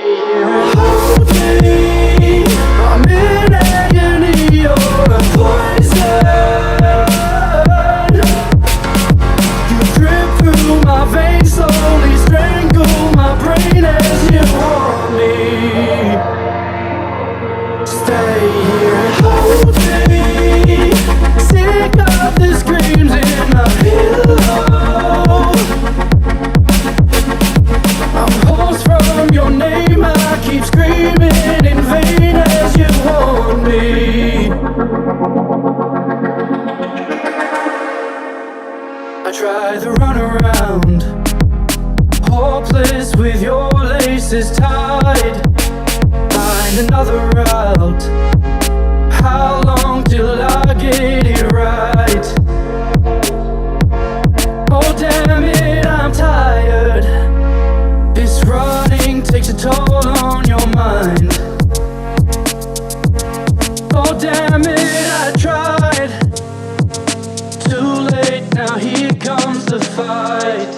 here. Hold me, I'm in agony, you're a poison. You drip through my veins, slowly strangle my brain as you haunt me. Stay here, hold me. Sick of the screams in my pillow. I'm hoarse from your name, I keep screaming in vain as you haunt me. I try to run around, hopeless with your laces tied. Find another route. How long till I get it right? Oh damn it, I'm tired. This running takes a toll on your mind. Oh damn it, I tried. Too late, now here comes the fight.